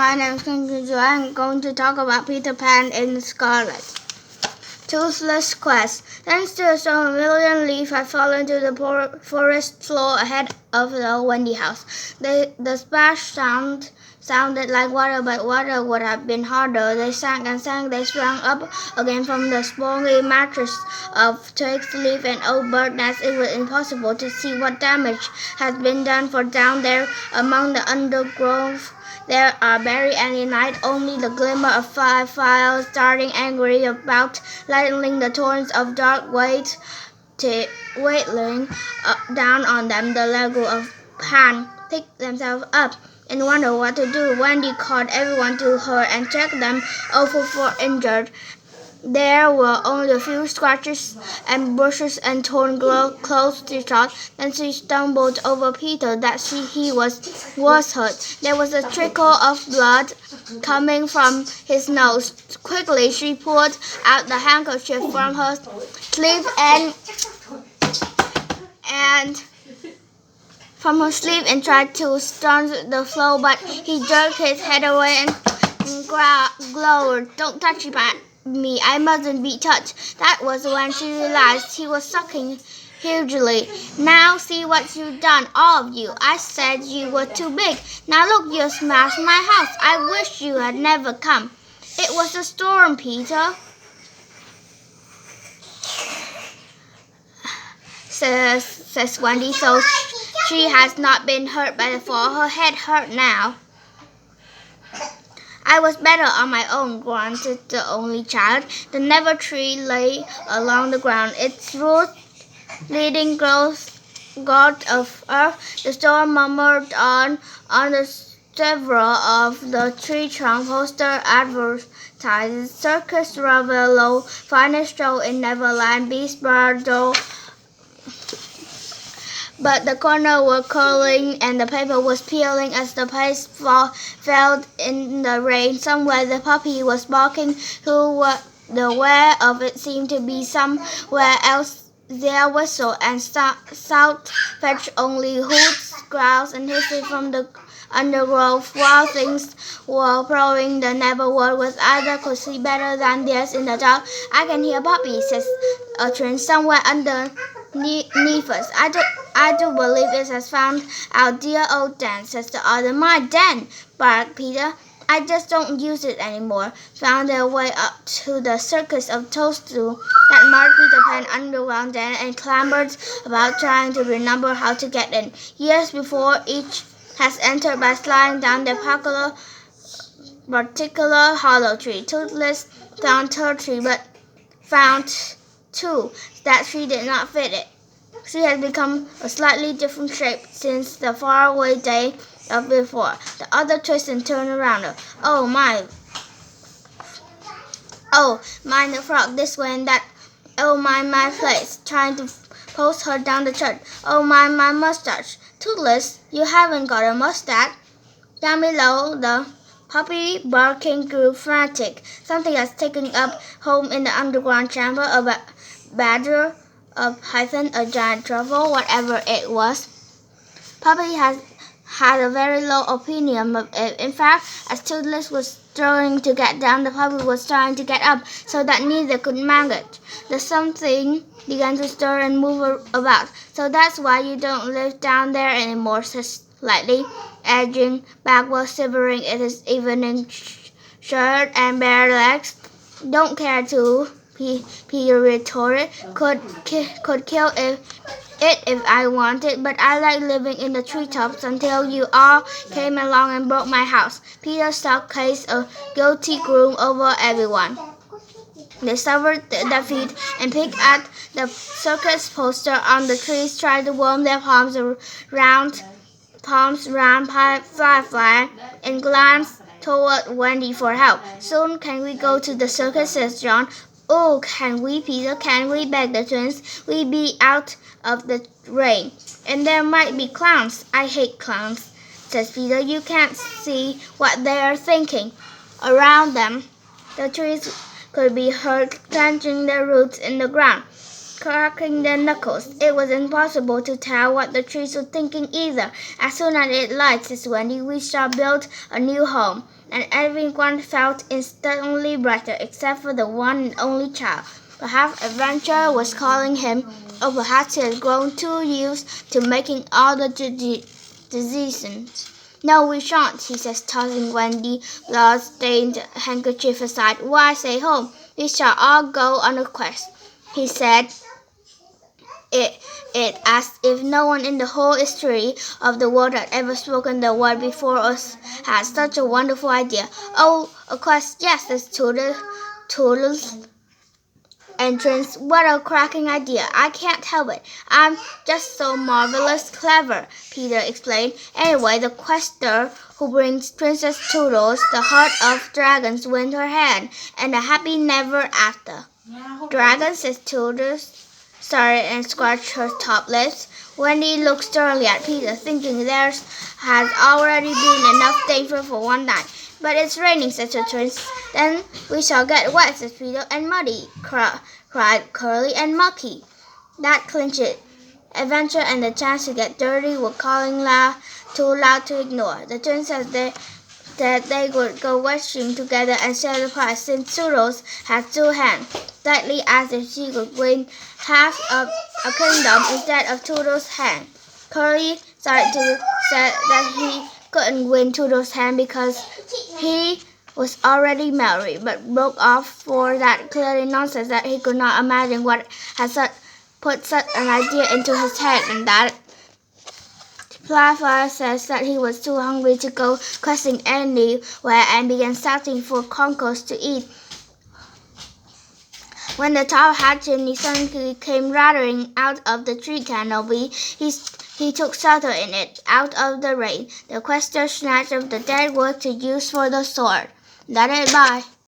my name is Kenji. I'm going to talk about Peter Pan in Scarlet. Toothless Quest. Thanks to a storm, a million leaves had fallen to the forest floor ahead of the Wendy house. The splash sounded like water, but water would have been harder. They sank and sank. They sprang up again from the spongy mattress of twigs, leaf, and old bird nests. It was impossible to see what damage had been done, for down there among the undergrowth there are buried any night only the glimmer of fires darting angry about, lightening the torrents of dark waves wailing down on them. The Lego of Pan picked themselves up and wondered what to do. Wendy called everyone to her and checked them over for injured. There were only a few scratches and brushes and torn clothes to shot. Then she stumbled over Peter. He was hurt. There was a trickle of blood coming from his nose. Quickly she pulled out the handkerchief from her sleeve and tried to staunch the flow, but he jerked his head away and glowered. "Don't touch me, I mustn't be touched." That was when she realized he was sucking hugely. "Now see what you've done, all of you. I said you were too big. Now look, you smashed my house. I wish you had never come." "It was a storm, Peter," says Wendy, so she has not been hurt by the fall. Her head hurt now. "I was better on my own," grunted the only child. The never tree lay along the ground, its roots leading gouts of earth. The storm murmured on the several of the tree trunk poster advertised Circus Ravello, finest show in Neverland, Beast Bardo. But the corners were curling and the paper was peeling as the paste fell in the rain. Somewhere the puppy was barking. The where of it seemed to be somewhere else. Their whistle and shout fetched only hoots, growls, and hisses from the undergrowth. While things were plowing, the neighborhood was either could see better than theirs in the dark. "I can hear Bobby," says a twin, "somewhere underneath us. I do believe it has found our dear old den," says the other. "My den!" barked Peter. "I just don't use it anymore." Found their way up to the circus of toadstools that marked Peter Pan underground den and clambered about trying to remember how to get in. Years before, each has entered by sliding down their particular hollow tree. Toothless found her tree, but found too that she did not fit it. She has become a slightly different shape since the faraway day of before. The other twisted and turned around her. Oh, mind the frog, this way and that. Oh, my place, trying to post her down the church. Oh, my mustache. Toothless, you haven't got a mustache. Down below, the puppy barking grew frantic. Something has taken up home in the underground chamber. A badger, a python, a giant truffle, whatever it was. Puppy had a very low opinion of it. In fact, as Toothless was trying to get down, the puppy was trying to get up, so that neither could manage. The something began to stir and move about. "So that's why you don't live down there anymore," says lightly, edging backward, shivering in his evening shirt and bare legs. "Don't care to," Peter retorted. Could kill if I wanted, but I like living in the treetops until you all came along and broke my house." Peter cast a guilty gloom over everyone. They suffered defeat and picked at the circus poster on the trees, tried to warm their palms round Firefly, and glanced toward Wendy for help. "Soon can we go to the circus?" says John. "Oh, can we, Peter? Can we?" begged the twins. "We be out of the rain. And there might be clowns." "I hate clowns," says Peter. "You can't see what they are thinking." Around them, the trees could be heard clenching their roots in the ground, cracking their knuckles. It was impossible to tell what the trees were thinking either. "As soon as it lights," says Wendy, "we shall build a new home." and everyone felt instantly brighter except for the one and only child. Perhaps adventure was calling him, or perhaps he had grown too used to making all the decisions. No, we shan't, he says, tossing Wendy's blood-stained handkerchief aside. Why stay home? We shall all go on a quest. He said it as if no one in the whole history of the world had ever spoken the word before or had such a wonderful idea. Oh, a quest, yes, says Toodle's entrance. What a cracking idea. I can't help it. I'm just so marvelous clever, Peter explained. Anyway, the quester who brings Princess Toodles the heart of dragons wins her hand, and a happy never after. Dragon, says Toodles, started and scratched her top lips. Wendy looked sternly at Peter, thinking there has already been enough danger for one night. But it's raining, said the twins. Then we shall get wet, said Peter, and muddy, cried Curly, and mucky. That clinched it. Adventure and the chance to get dirty were calling too loud to ignore. The twins said they would go washing together and share the prize, since Toodles had two hands, slightly as if she could win half of a kingdom instead of Toodles' hand. Curly started to say that he couldn't win Toodles' hand because he was already married, but broke off for that clearly nonsense that he could not imagine what had put such an idea into his head, and that Flyfire says that he was too hungry to go questing anywhere and began searching for conkles to eat. When the tall hat chimney suddenly came rattling out of the tree canopy, he took shelter in it, out of the rain. The quester snatched up the dead wood to use for the sword. That it, bye.